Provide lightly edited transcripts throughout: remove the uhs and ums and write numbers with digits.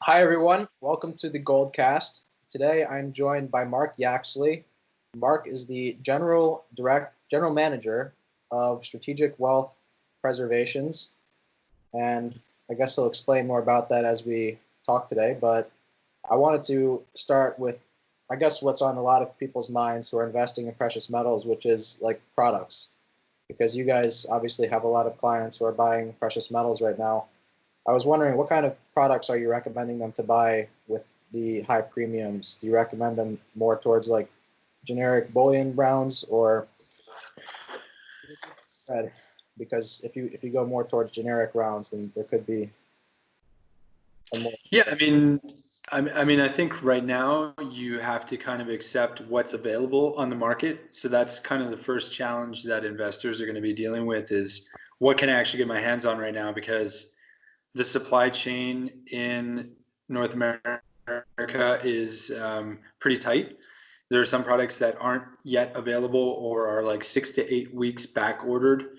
Hi everyone, welcome to the Goldcast. Today I'm joined by Mark Yaxley. Mark is the general manager of Strategic Wealth Preservations, and I guess he'll explain more about that as we talk today. But I wanted to start with, I guess, what's on a lot of people's minds who are investing in precious metals, which is like products, because you guys obviously have a lot of clients who are buying precious metals right now. I was wondering, what kind of products are you recommending them to buy with the high premiums? Do you recommend them more towards like generic bullion rounds or red? Because if you go more towards generic rounds, then there could be a more. Yeah, I mean, I think right now you have to kind of accept what's available on the market. So that's kind of the first challenge that investors are going to be dealing with is what can I actually get my hands on right now? Because the supply chain in North America is pretty tight. There are some products that aren't yet available or are like 6 to 8 weeks back ordered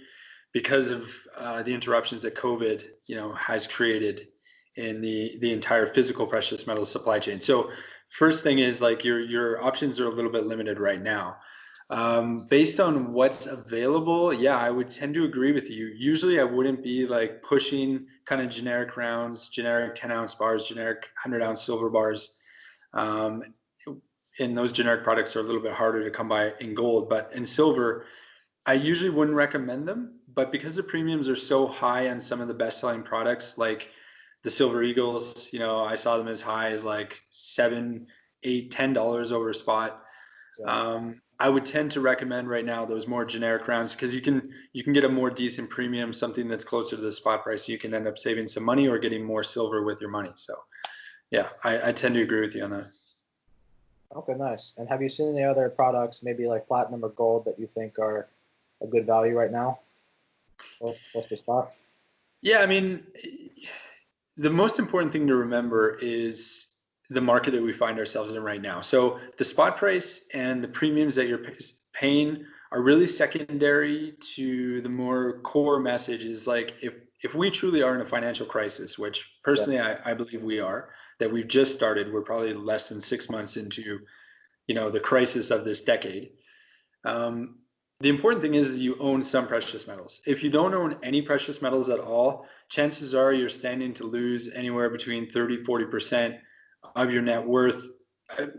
because of the interruptions that COVID, has created in the entire physical precious metals supply chain. So first thing is like your options are a little bit limited right now. Based on what's available, yeah, I would tend to agree with you. Usually I wouldn't be like pushing kind of generic rounds, generic 10-ounce bars, generic 100-ounce silver bars. Um, and those generic products are a little bit harder to come by in gold, but in silver, I usually wouldn't recommend them, but because the premiums are so high on some of the best-selling products, like the Silver Eagles, I saw them as high as like $7, $8, $10 over spot. Yeah. I would tend to recommend right now those more generic rounds because you can get a more decent premium, something that's closer to the spot price. You can end up saving some money or getting more silver with your money. So yeah, I tend to agree with you on that. Okay, nice. And have you seen any other products, maybe like platinum or gold, that you think are a good value right now? What's the spot? Yeah, I mean, the most important thing to remember is the market that we find ourselves in right now. So the spot price and the premiums that you're paying are really secondary to the more core message is like if we truly are in a financial crisis, which Yeah. personally I believe we are, that we've just started, we're probably less than 6 months into, the crisis of this decade. Um, the important thing is you own some precious metals. If you don't own any precious metals at all, chances are you're standing to lose anywhere between 30-40% of your net worth,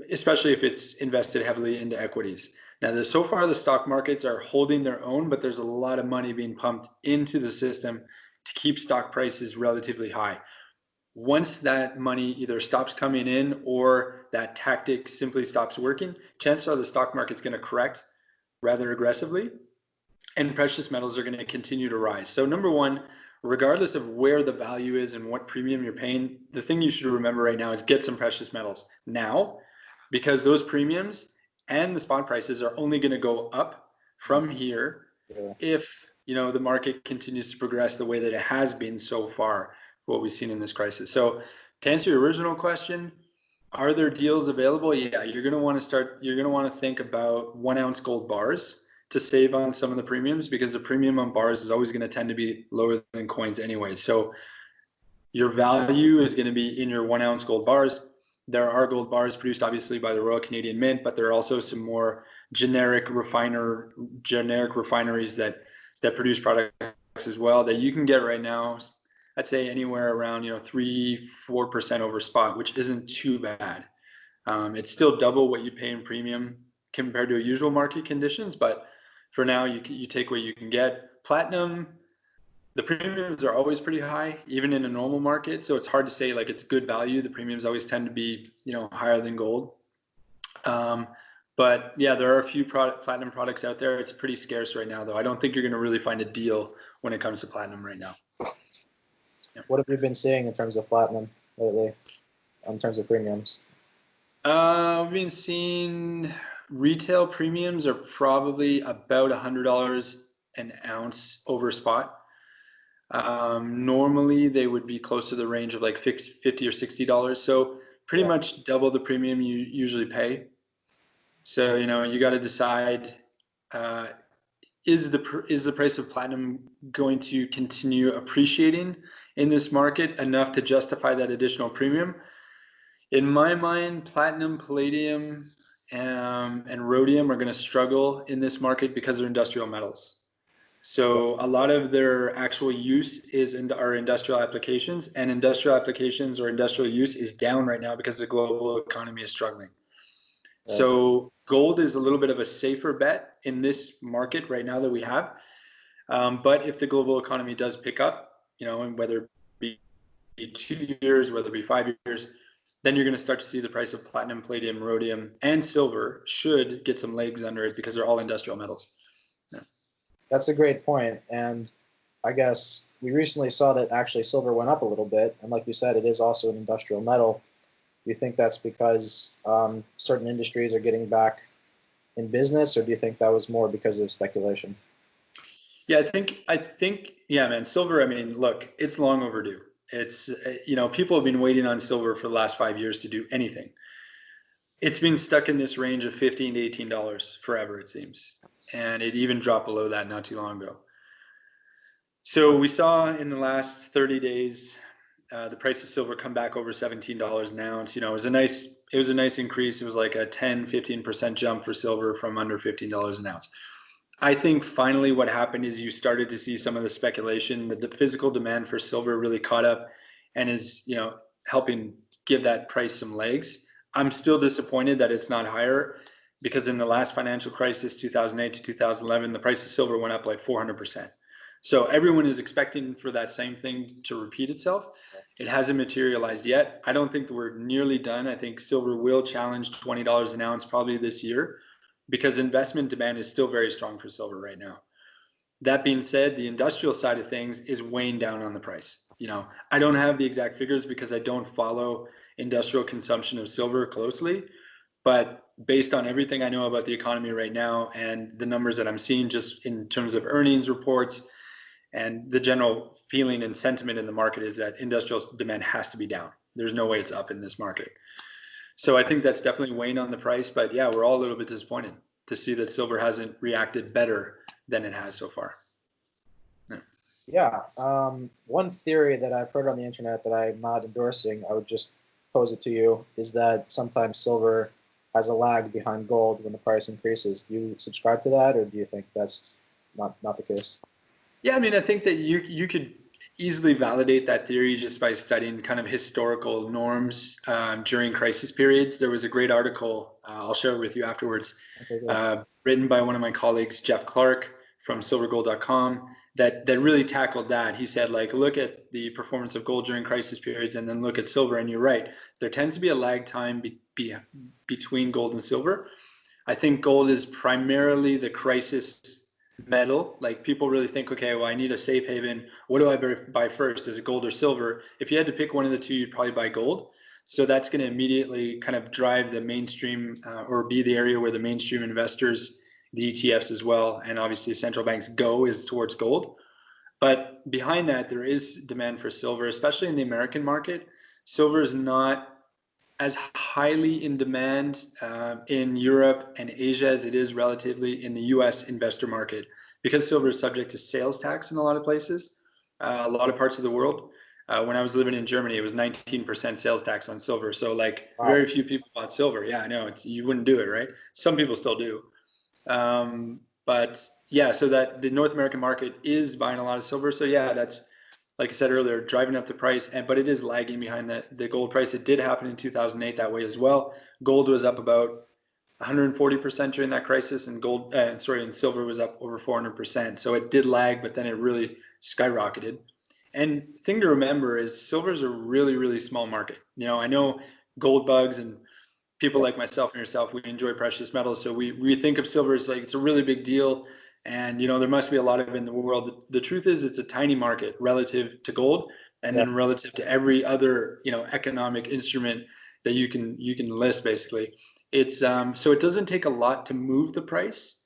especially if it's invested heavily into equities. Now, so far the stock markets are holding their own, but there's a lot of money being pumped into the system to keep stock prices relatively high. Once that money either stops coming in or that tactic simply stops working, chances are the stock market's going to correct rather aggressively, and precious metals are going to continue to rise. So number one, regardless of where the value is and what premium you're paying, the thing you should remember right now is get some precious metals now, because those premiums and the spot prices are only going to go up from here Yeah. if the market continues to progress the way that it has been so far, what we've seen in this crisis. So to answer your original question, are there deals available? Yeah, you're going to want to think about 1 ounce gold bars to save on some of the premiums, because the premium on bars is always going to tend to be lower than coins anyway. So your value is going to be in your 1 ounce gold bars. There are gold bars produced obviously by the Royal Canadian Mint, but there are also some more generic refineries that produce products as well that you can get right now. I'd say anywhere around 3-4% over spot, which isn't too bad. It's still double what you pay in premium compared to usual market conditions, but for now you take what you can get. Platinum, the premiums are always pretty high, even in a normal market. So it's hard to say like it's good value. The premiums always tend to be higher than gold. But yeah, there are a few platinum products out there. It's pretty scarce right now, though. I don't think you're going to really find a deal when it comes to platinum right now. Yeah. What have you been seeing in terms of platinum lately, in terms of premiums? We've been seeing retail premiums are probably about $100 an ounce over spot. Normally they would be close to the range of like $50 or $60. So pretty much double the premium you usually pay. So, you got to decide, is the price of platinum going to continue appreciating in this market enough to justify that additional premium. In my mind, platinum, palladium, and rhodium are going to struggle in this market because they're industrial metals. So a lot of their actual use is in our industrial applications, and industrial applications or industrial use is down right now because the global economy is struggling. So gold is a little bit of a safer bet in this market right now that we have. But if the global economy does pick up, and whether it be 2 years, whether it be 5 years, then you're going to start to see the price of platinum, palladium, rhodium, and silver should get some legs under it because they're all industrial metals. Yeah. That's a great point. And I guess we recently saw that actually silver went up a little bit. And like you said, it is also an industrial metal. Do you think that's because certain industries are getting back in business, or do you think that was more because of speculation? Yeah, I think, yeah, man, silver, I mean, look, it's long overdue. It's, people have been waiting on silver for the last 5 years to do anything. It's been stuck in this range of $15 to $18 forever, it seems. And it even dropped below that not too long ago. So we saw in the last 30 days, the price of silver come back over $17 an ounce. It was a nice increase. It was like a 10-15% jump for silver from under $15 an ounce. I think finally what happened is you started to see some of the speculation that the physical demand for silver really caught up and is, helping give that price some legs. I'm still disappointed that it's not higher because in the last financial crisis, 2008 to 2011, the price of silver went up like 400%. So everyone is expecting for that same thing to repeat itself. It hasn't materialized yet. I don't think that we're nearly done. I think silver will challenge $20 an ounce probably this year because investment demand is still very strong for silver right now. That being said, the industrial side of things is weighing down on the price. I don't have the exact figures because I don't follow industrial consumption of silver closely, but based on everything I know about the economy right now and the numbers that I'm seeing just in terms of earnings reports and the general feeling and sentiment in the market is that industrial demand has to be down. There's no way it's up in this market. So I think that's definitely weighing on the price, but yeah, we're all a little bit disappointed to see that silver hasn't reacted better than it has so far. Yeah. One theory that I've heard on the internet that I'm not endorsing, I would just pose it to you, is that sometimes silver has a lag behind gold when the price increases. Do you subscribe to that, or do you think that's not the case? Yeah, I mean, I think that you could easily validate that theory just by studying kind of historical norms during crisis periods. There was a great article, I'll share it with you afterwards, written by one of my colleagues, Jeff Clark from silvergold.com, that really tackled that. He said, look at the performance of gold during crisis periods and then look at silver, and you're right. There tends to be a lag time between gold and silver. I think gold is primarily the crisis metal. Like people really think, okay, well, I need a safe haven. What do I buy first? Is it gold or silver? If you had to pick one of the two, you'd probably buy gold. So that's going to immediately kind of drive the mainstream or be the area where the mainstream investors, the ETFs as well, and obviously central banks go is towards gold. But behind that, there is demand for silver, especially in the American market. Silver is not as highly in demand in Europe and Asia as it is relatively in the US investor market because silver is subject to sales tax in a lot of places, a lot of parts of the world. When I was living in Germany, it was 19% sales tax on silver. So wow. Very few people bought silver. Yeah, I know you wouldn't do it, right? Some people still do. But yeah, so that the North American market is buying a lot of silver. So yeah, that's, like I said earlier, driving up the price, but it is lagging behind the gold price. It did happen in 2008 that way as well. Gold was up about 140% during that crisis, and and silver was up over 400%. So it did lag, but then it really skyrocketed. And thing to remember is silver is a really, really small market. I know gold bugs and people like myself and yourself, we enjoy precious metals. So we think of silver as like it's a really big deal. And there must be a lot of it in the world. The truth is it's a tiny market relative to gold and then relative to every other economic instrument that you can list basically. It's so it doesn't take a lot to move the price.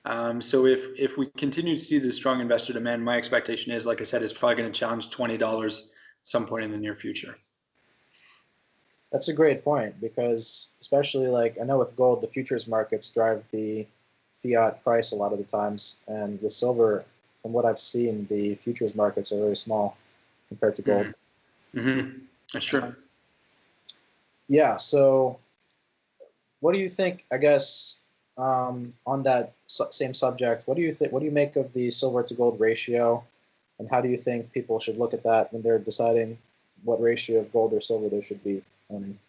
So if we continue to see the strong investor demand, my expectation is, like I said, it's probably going to challenge $20 some point in the near future. That's a great point because especially I know with gold, the futures markets drive the fiat price a lot of the times, and with silver, from what I've seen, the futures markets are very small. compared to gold. That's true. Yeah. So, what do you think? I guess on that same subject, what do you think? What do you make of the silver to gold ratio, and how do you think people should look at that when they're deciding what ratio of gold or silver they should be owning?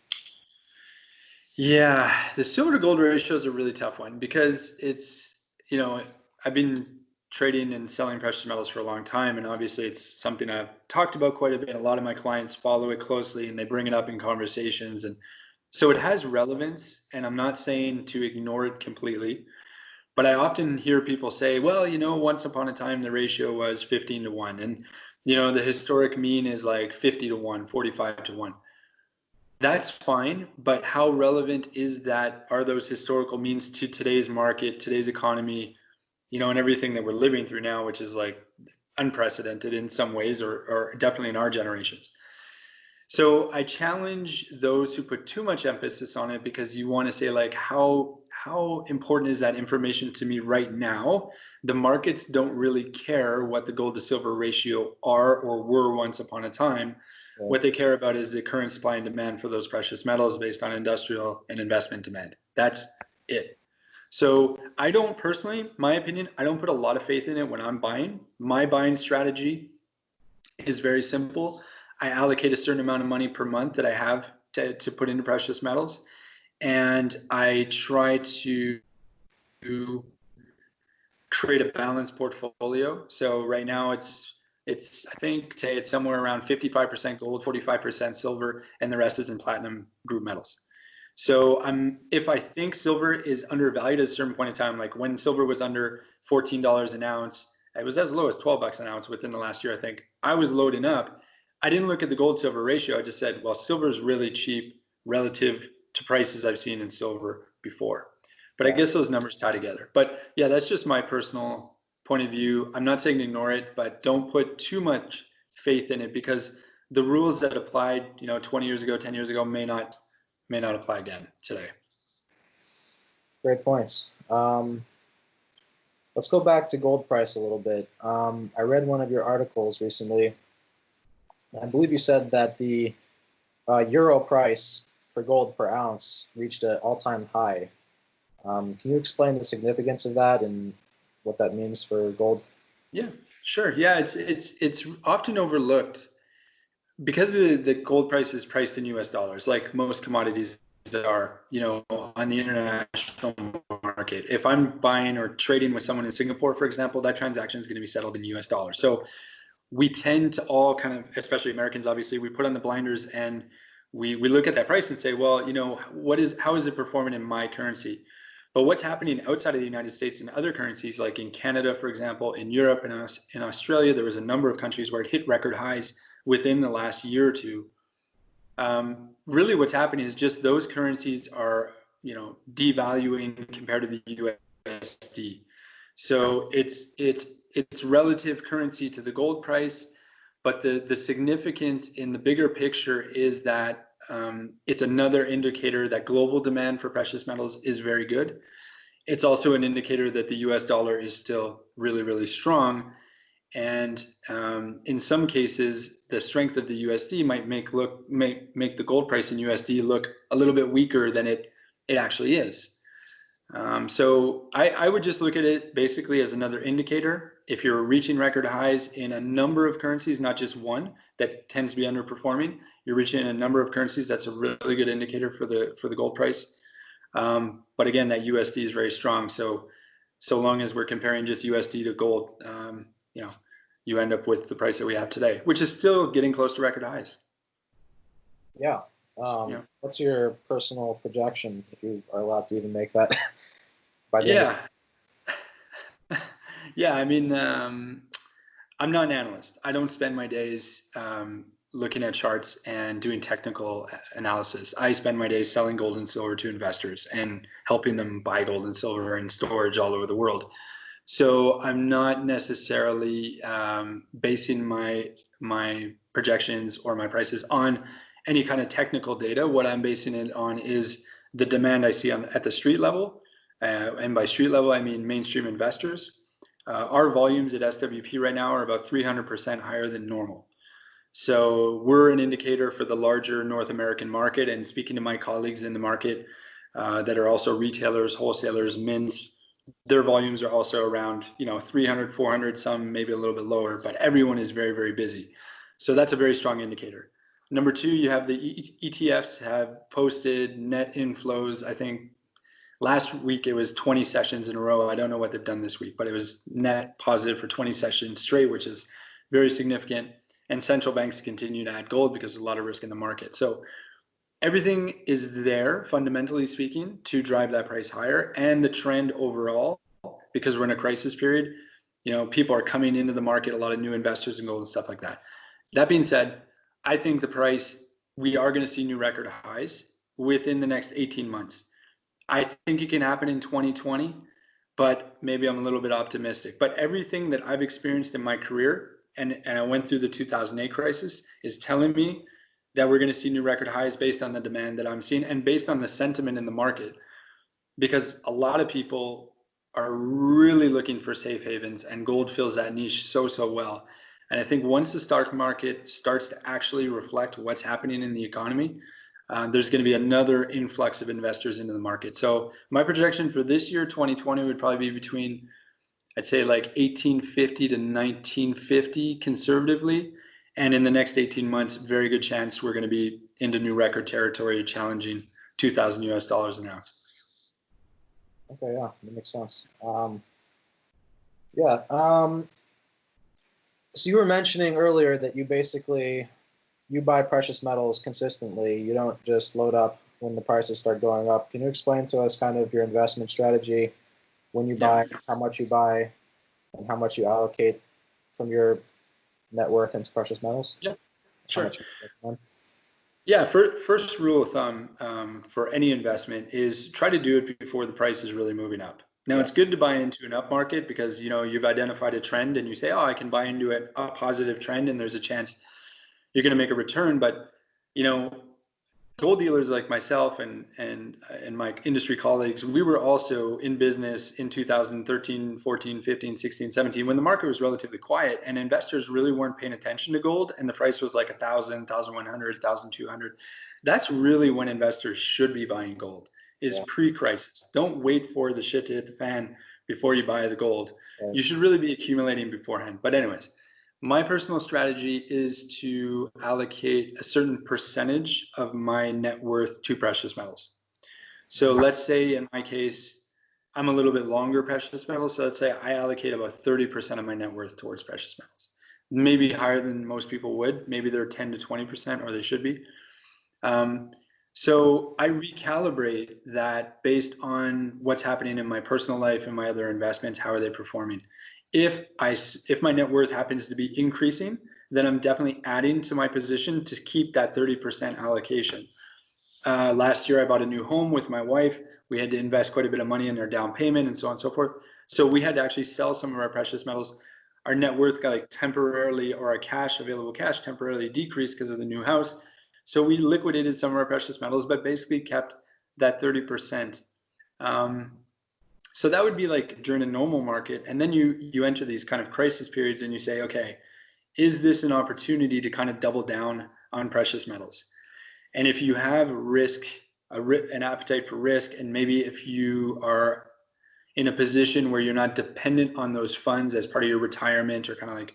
Yeah, the silver to gold ratio is a really tough one because it's, I've been trading and selling precious metals for a long time, and obviously it's something I've talked about quite a bit. A lot of my clients follow it closely and they bring it up in conversations, and so it has relevance, and I'm not saying to ignore it completely, but I often hear people say, well, once upon a time the ratio was 15 to 1, and the historic mean is like 50 to 1, 45 to 1. That's fine, but how relevant is that? Are those historical means to today's market, today's economy, and everything that we're living through now, which is like unprecedented in some ways, or definitely in our generations. So I challenge those who put too much emphasis on it, because you want to say, like, how important is that information to me right now? The markets don't really care what the gold to silver ratio are or were once upon a time. What they care about is the current supply and demand for those precious metals based on industrial and investment demand. That's it. So I don't personally, my opinion, I don't put a lot of faith in it when I'm buying. My buying strategy is very simple. I allocate a certain amount of money per month that I have to put into precious metals, and I try to create a balanced portfolio. So right now it's I think today it's somewhere around 55% gold, 45% silver, and the rest is in platinum group metals. So if I think silver is undervalued at a certain point in time, like when silver was under $14 an ounce, it was as low as 12 bucks an ounce within the last year, I think. I was loading up. I didn't look at the gold silver ratio. I just said, well, silver is really cheap relative to prices I've seen in silver before. But I guess those numbers tie together. But yeah, that's just my personal point of view. I'm not saying to ignore it, but don't put too much faith in it, because the rules that applied, 20 years ago, 10 years ago may not apply again today. Great points. Let's go back to gold price a little bit. I read one of your articles recently. I believe you said that the euro price for gold per ounce reached an all-time high. Can you explain the significance of that and what that means for gold? Yeah, sure. Yeah, it's often overlooked because the gold price is priced in US dollars, like most commodities are, on the international market. If I'm buying or trading with someone in Singapore, for example, that transaction is going to be settled in US dollars. So we tend to all kind of, especially Americans, obviously, we put on the blinders and we look at that price and say, well, how is it performing in my currency? But what's happening outside of the United States in other currencies, like in Canada, for example, in Europe and in Australia, there was a number of countries where it hit record highs within the last year or two. Really what's happening is just those currencies are, devaluing compared to the USD. So it's relative currency to the gold price, but the significance in the bigger picture is that it's another indicator that global demand for precious metals is very good. It's also an indicator that the US dollar is still really, really strong. And in some cases, the strength of the USD might make the gold price in USD look a little bit weaker than it actually is. So I would just look at it basically as another indicator. If you're reaching record highs in a number of currencies, not just one that tends to be underperforming, you're reaching a number of currencies, that's a really good indicator for the gold price. But again, that USD is very strong. So long as we're comparing just USD to gold, you end up with the price that we have today, which is still getting close to record highs. Yeah. What's your personal projection, if you are allowed to even make that? By the end yeah. I mean, I'm not an analyst. I don't spend my days looking at charts and doing technical analysis. I spend my days selling gold and silver to investors and helping them buy gold and silver in storage all over the world. So I'm not necessarily basing my projections or my prices on any kind of technical data. What I'm basing it on is the demand I see at the street level. And by street level, I mean mainstream investors. Our volumes at SWP right now are about 300% higher than normal. So we're an indicator for the larger North American market. And speaking to my colleagues in the market that are also retailers, wholesalers, mints, their volumes are also around 300, 400, some maybe a little bit lower, but everyone is very, very busy. So that's a very strong indicator. Number two, you have the ETFs have posted net inflows. I think last week it was 20 sessions in a row. I don't know what they've done this week, but it was net positive for 20 sessions straight, which is very significant. And central banks continue to add gold because there's a lot of risk in the market. So everything is there, fundamentally speaking, to drive that price higher. And the trend overall, because we're in a crisis period, people are coming into the market, a lot of new investors in gold and stuff like that. That being said, I think the price, we are going to see new record highs within the next 18 months. I think it can happen in 2020, but maybe I'm a little bit optimistic. But everything that I've experienced in my career, and I went through the 2008 crisis, is telling me that we're going to see new record highs based on the demand that I'm seeing and based on the sentiment in the market. Because a lot of people are really looking for safe havens, and gold fills that niche so well. And I think once the stock market starts to actually reflect what's happening in the economy, there's going to be another influx of investors into the market. So my projection for this year, 2020, would probably be between, I'd say like 1850 to 1950 conservatively. And in the next 18 months, very good chance we're going to be into new record territory, challenging 2,000 US dollars an ounce. Okay, yeah, that makes sense. So you were mentioning earlier that you buy precious metals consistently. You don't just load up when the prices start going up. Can you explain to us kind of your investment strategy when you buy, how much you buy, and how much you allocate from your net worth into precious metals? Yeah, sure. Yeah, first rule of thumb for any investment is try to do it before the price is really moving up. Now, it's good to buy into an up market because you've identified a trend and you say, oh, I can buy into a positive trend and there's a chance you're going to make a return. But gold dealers like myself and my industry colleagues, we were also in business in 2013, 14, 15, 16, 17, when the market was relatively quiet and investors really weren't paying attention to gold and the price was like 1,000, 1,100, 1,200. That's really when investors should be buying gold, is pre-crisis. Don't wait for the shit to hit the fan before you buy the gold. You should really be accumulating beforehand. But anyways, my personal strategy is to allocate a certain percentage of my net worth to precious metals. So let's say in my case, I'm a little bit longer precious metals. So let's say I allocate about 30% of my net worth towards precious metals. Maybe higher than most people would. Maybe they're 10 to 20%, or they should be. So I recalibrate that based on what's happening in my personal life and my other investments. How are they performing? If my net worth happens to be increasing, then I'm definitely adding to my position to keep that 30% allocation. Last year, I bought a new home with my wife. We had to invest quite a bit of money in our down payment and so on and so forth. So we had to actually sell some of our precious metals. Our net worth got temporarily, or our available cash temporarily decreased because of the new house. So we liquidated some of our precious metals, but basically kept that 30%. So that would be during a normal market. And then you enter these kind of crisis periods and you say, okay, is this an opportunity to kind of double down on precious metals? And if you have an appetite for risk, and maybe if you are in a position where you're not dependent on those funds as part of your retirement, or kind of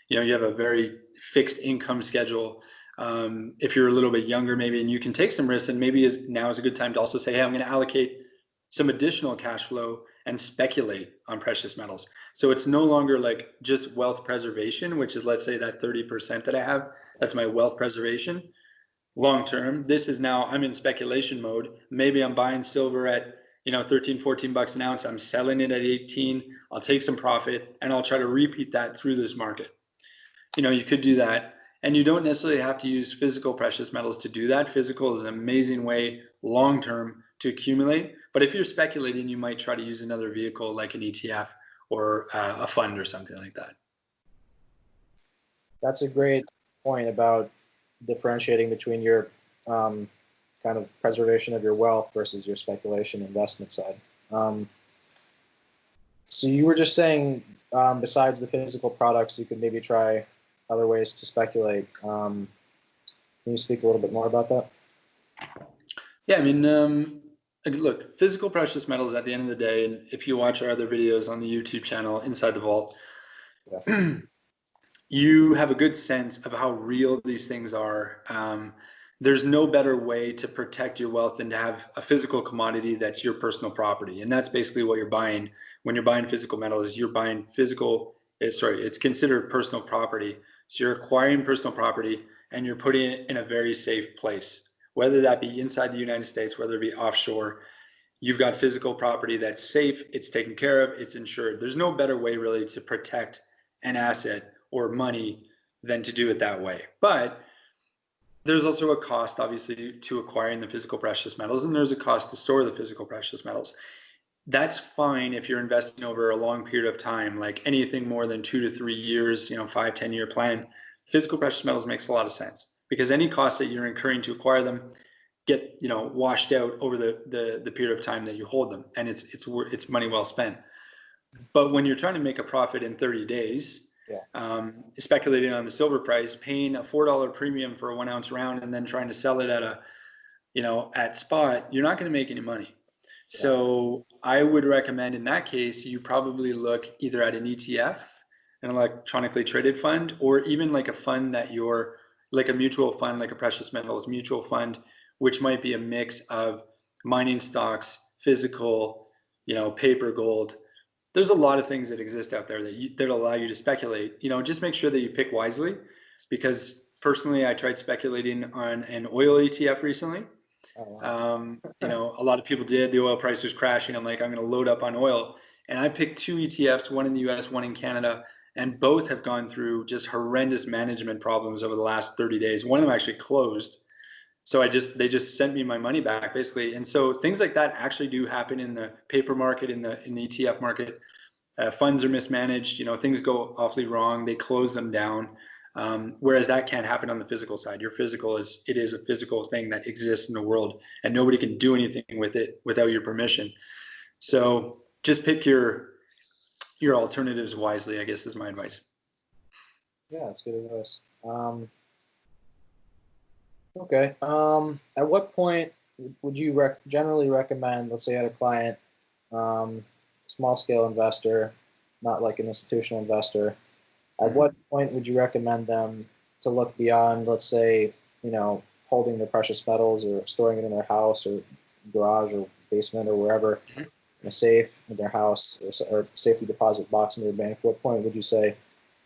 you have a very fixed income schedule. If you're a little bit younger, maybe, and you can take some risks, and maybe now is a good time to also say, hey, I'm going to allocate some additional cash flow and speculate on precious metals. So it's no longer just wealth preservation, which is, let's say, that 30% that I have, that's my wealth preservation long term. This is now, I'm in speculation mode. Maybe I'm buying silver at 13, 14 bucks an ounce. I'm selling it at 18. I'll take some profit and I'll try to repeat that through this market. You could do that. And you don't necessarily have to use physical precious metals to do that. Physical is an amazing way long term to accumulate. But if you're speculating, you might try to use another vehicle like an ETF or a fund or something like that. That's a great point about differentiating between your kind of preservation of your wealth versus your speculation investment side. So you were just saying, besides the physical products, you could maybe try other ways to speculate. Can you speak a little bit more about that? Yeah, I mean, look, physical precious metals at the end of the day, and if you watch our other videos on the YouTube channel, Inside the Vault, Yeah. you have a good sense of how real these things are. There's no better way to protect your wealth than to have a physical commodity that's your personal property. And that's basically what you're buying. When you're buying physical metals, you're buying it's considered personal property. So you're acquiring personal property and you're putting it in a very safe place, whether that be inside the United States, whether it be offshore. You've got physical property that's safe, it's taken care of, it's insured. There's no better way really to protect an asset or money than to do it that way. But there's also a cost, obviously, to acquiring the physical precious metals, and there's a cost to store the physical precious metals. That's fine if you're investing over a long period of time, like anything more than 2 to 3 years, 5-10 year plan. Physical precious metals makes a lot of sense because any costs that you're incurring to acquire them get washed out over the period of time that you hold them, and it's money well spent. But when you're trying to make a profit in 30 days, speculating on the silver price, paying a $4 premium for a 1 ounce round, and then trying to sell it at spot, you're not going to make any money. So I would recommend in that case, you probably look either at an ETF, an electronically traded fund, or even like a fund that you're like a mutual fund, like a precious metals mutual fund, which might be a mix of mining stocks, physical, paper gold. There's a lot of things that exist out there that allow you to speculate. Just make sure that you pick wisely, because personally, I tried speculating on an oil ETF recently. A lot of people did. The oil price was crashing. I'm like, I'm going to load up on oil, and I picked 2 ETFs, one in the U.S., one in Canada, and both have gone through just horrendous management problems over the last 30 days. One of them actually closed. So they just sent me my money back basically. And so things like that actually do happen in the paper market, in the ETF market. Funds are mismanaged, things go awfully wrong. They close them down. Whereas that can't happen on the physical side. Your physical is a physical thing that exists in the world, and nobody can do anything with it without your permission. So just pick your alternatives wisely, I guess, is my advice. Yeah, that's good advice. Okay. At what point would you generally recommend, let's say, you had a client, small scale investor, not like an institutional investor, at what point would you recommend them to look beyond, let's say, holding the precious metals or storing it in their house or garage or basement or wherever, in a safe in their house or safety deposit box in their bank? What point would you say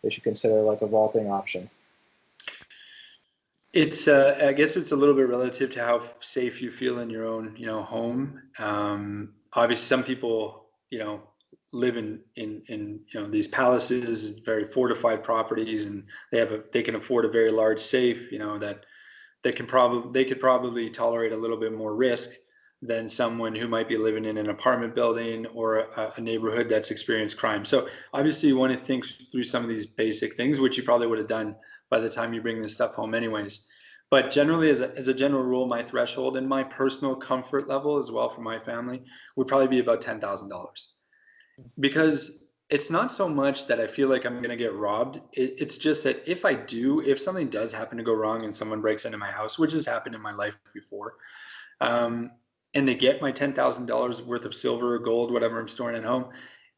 they should consider like a vaulting option? It's I guess it's a little bit relative to how safe you feel in your own home. Obviously some people live in these palaces, very fortified properties, and they can afford a very large safe, that they could probably tolerate a little bit more risk than someone who might be living in an apartment building or a neighborhood that's experienced crime. So obviously you want to think through some of these basic things, which you probably would have done by the time you bring this stuff home anyways. But generally, as a general rule, my threshold and my personal comfort level as well for my family would probably be about $10,000. Because it's not so much that I feel like I'm going to get robbed. It's just that if something does happen to go wrong and someone breaks into my house, which has happened in my life before, and they get my $10,000 worth of silver or gold, whatever I'm storing at home,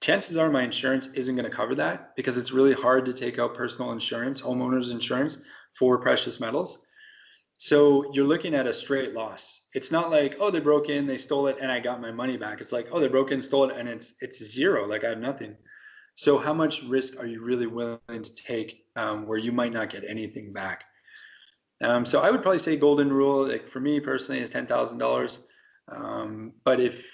chances are my insurance isn't going to cover that, because it's really hard to take out personal insurance, homeowners insurance for precious metals. So you're looking at a straight loss. It's not like, oh, they broke in, they stole it, and I got my money back. It's like, oh, they broke in, stole it, and it's zero, like I have nothing. So how much risk are you really willing to take where you might not get anything back? So I would probably say golden rule, like for me personally, is $10,000. But if,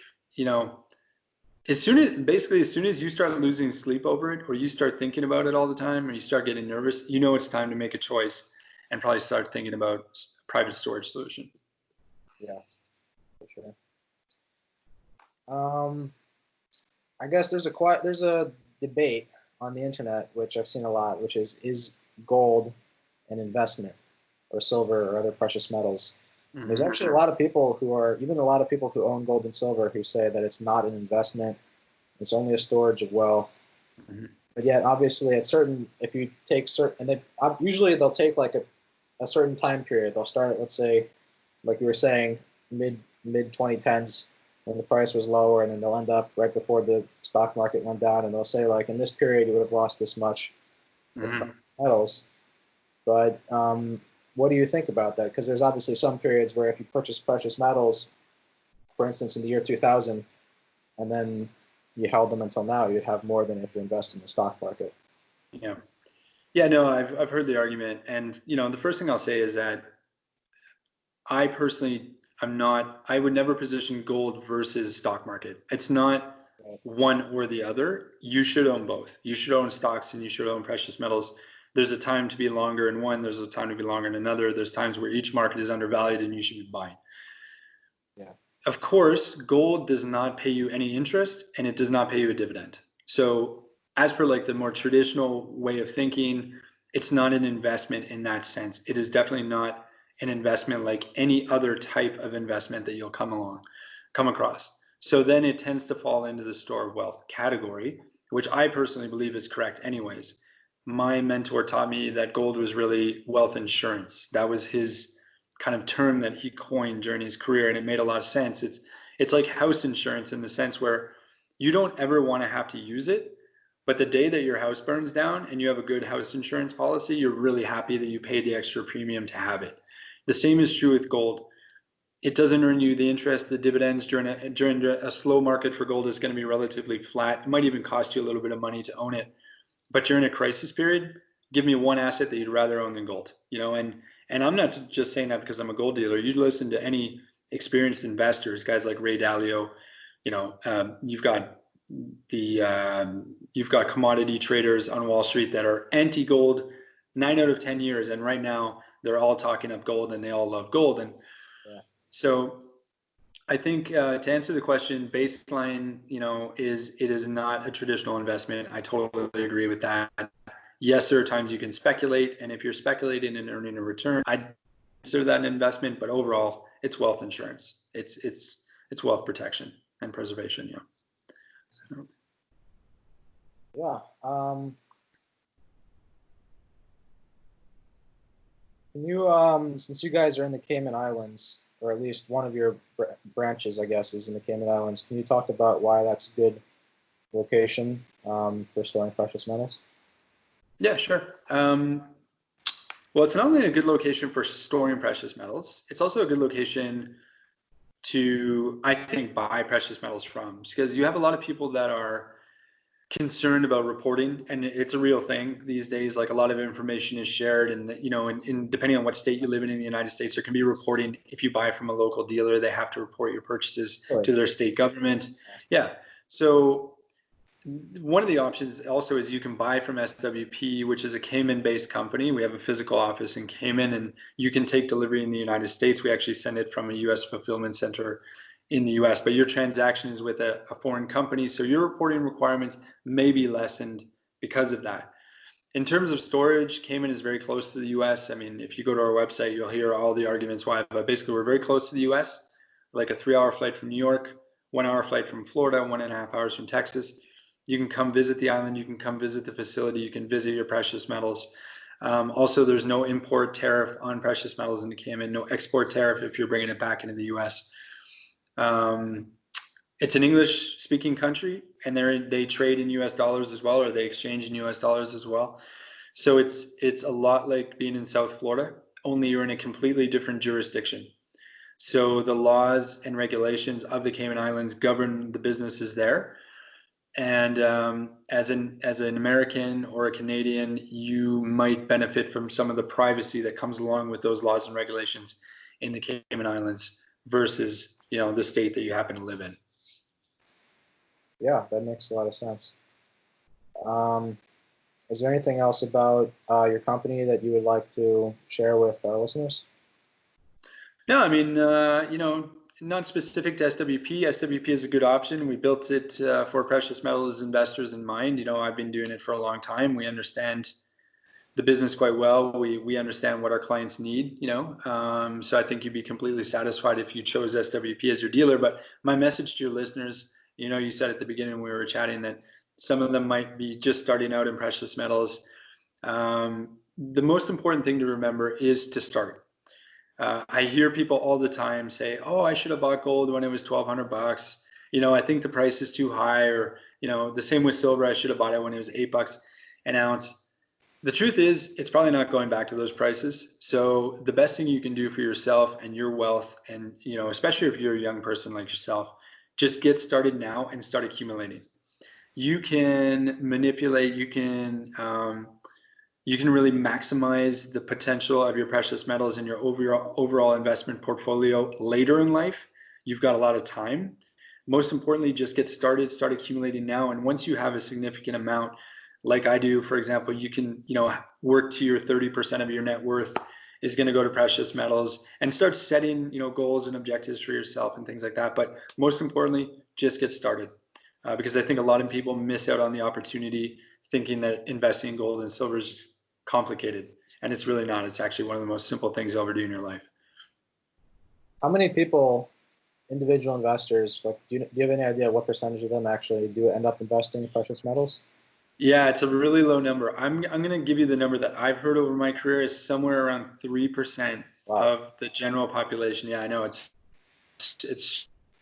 as soon as you start losing sleep over it, or you start thinking about it all the time, or you start getting nervous, it's time to make a choice and probably start thinking about a private storage solution. Yeah, for sure. I guess there's a debate on the internet, which I've seen a lot, which is gold an investment, or silver or other precious metals? Mm-hmm. There's actually a lot of people who own gold and silver who say that it's not an investment. It's only a storage of wealth. Mm-hmm. But yet, obviously, at certain, if you take certain, and they usually they'll take like a certain time period. They'll start at, let's say, like you were saying, mid 2010s when the price was lower, and then they'll end up right before the stock market went down, and they'll say like in this period you would have lost this much with metals. But what do you think about that? Because there's obviously some periods where if you purchase precious metals, for instance, in the year 2000, and then you held them until now, you'd have more than if you invest in the stock market. Yeah. Yeah, no, I've heard the argument. And, the first thing I'll say is that I personally, I would never position gold versus stock market. It's not one or the other. You should own both. You should own stocks and you should own precious metals. There's a time to be longer in one. There's a time to be longer in another. There's times where each market is undervalued and you should be buying. Yeah. Of course, gold does not pay you any interest and it does not pay you a dividend. So as per like the more traditional way of thinking, it's not an investment in that sense. It is definitely not an investment like any other type of investment that you'll come across. So then it tends to fall into the store of wealth category, which I personally believe is correct anyways. My mentor taught me that gold was really wealth insurance. That was his kind of term that he coined during his career, and it made a lot of sense. It's like house insurance in the sense where you don't ever want to have to use it, but the day that your house burns down and you have a good house insurance policy, you're really happy that you paid the extra premium to have it. The same is true with gold. It doesn't earn you the interest, the dividends during a slow market for gold is going to be relatively flat. It might even cost you a little bit of money to own it. But during a crisis period, give me one asset that you'd rather own than gold, and I'm not just saying that because I'm a gold dealer. You listen to any experienced investors, guys like Ray Dalio, you've got commodity traders on Wall Street that are anti-gold 9 out of 10 years. And right now they're all talking up gold and they all love gold. And so I think to answer the question, baseline, it is not a traditional investment. I totally agree with that. Yes, there are times you can speculate, and if you're speculating and earning a return, I'd consider that an investment. But overall, it's wealth insurance. It's wealth protection and preservation. Yeah. Yeah. Can you, since you guys are in the Cayman Islands, or at least one of your branches, I guess, is in the Cayman Islands, can you talk about why that's a good location for storing precious metals? Yeah, sure. Well, it's not only a good location for storing precious metals, it's also a good location to, I think, buy precious metals from, because you have a lot of people that are concerned about reporting, and it's a real thing these days. Like, a lot of information is shared, and in depending on what state you live in the United States, there can be reporting. If you buy from a local dealer, they have to report your purchases to their state government. Yeah. So one of the options also is you can buy from SWP, which is a Cayman-based company. We have a physical office in Cayman, and you can take delivery in the United States. We actually send it from a U.S. fulfillment center in the U.S., but your transaction is with a foreign company, so your reporting requirements may be lessened because of that. In terms of storage, Cayman is very close to the U.S. I mean, if you go to our website, you'll hear all the arguments why, but basically we're very close to the U.S., like a 3-hour flight from New York, 1-hour flight from Florida, 1.5 hours from Texas. You can come visit the island, you can come visit the facility, you can visit your precious metals. Also, there's no import tariff on precious metals into Cayman, no export tariff if you're bringing it back into the U.S. It's an English-speaking country, and they trade in U.S. dollars as well, or they exchange in U.S. dollars as well. So it's a lot like being in South Florida, only you're in a completely different jurisdiction. So the laws and regulations of the Cayman Islands govern the businesses there. And as an American or a Canadian, you might benefit from some of the privacy that comes along with those laws and regulations in the Cayman Islands versus the state that you happen to live in. Yeah, that makes a lot of sense. Is there anything else about your company that you would like to share with our listeners? No, I mean, not specific to SWP. SWP is a good option. We built it for precious metals investors in mind. I've been doing it for a long time. We understand the business quite well. We understand what our clients need, so I think you'd be completely satisfied if you chose SWP as your dealer. But my message to your listeners, you said at the beginning when we were chatting that Some of them might be just starting out in precious metals. The most important thing to remember is to start. I hear people all the time say, "Oh, I should have bought gold when it was $1,200. I think the price is too high," or the same with silver. I should have bought it when it was $8 an ounce. The truth is, it's probably not going back to those prices. So the best thing you can do for yourself and your wealth, and especially if you're a young person like yourself, just get started now and start accumulating. You can manipulate. You can really maximize the potential of your precious metals in your overall investment portfolio later in life. You've got a lot of time. Most importantly, just get started, start accumulating now. And once you have a significant amount, like I do, for example, you can, work to your 30% of your net worth is going to go to precious metals, and start setting, goals and objectives for yourself and things like that. But most importantly, just get started, because I think a lot of people miss out on the opportunity thinking that investing in gold and silver is complicated, and it's really not. It's actually one of the most simple things you'll ever do in your life. How many people, individual investors, do you have any idea what percentage of them actually do end up investing in precious metals? Yeah, it's a really low number. I'm going to give you the number that I've heard over my career is somewhere around 3% of the general population. Yeah, I know it's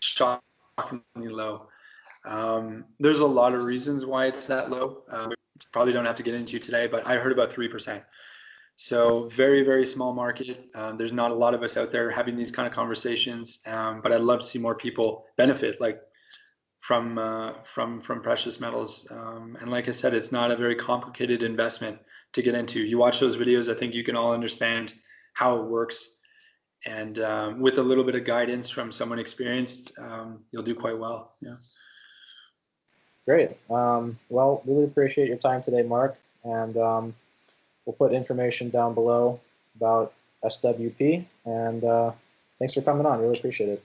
shockingly low. There's a lot of reasons why it's that low. We probably don't have to get into today, but I heard about 3%. So very, very small market. There's not a lot of us out there having these kind of conversations, but I'd love to see more people benefit from precious metals. And like I said, it's not a very complicated investment to get into. You watch those videos, I think you can all understand how it works. And with a little bit of guidance from someone experienced, you'll do quite well. Yeah. Great. Well, really appreciate your time today, Mark. And we'll put information down below about SWP. And thanks for coming on. Really appreciate it.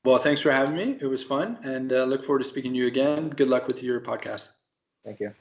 Well, thanks for having me. It was fun, and look forward to speaking to you again. Good luck with your podcast. Thank you.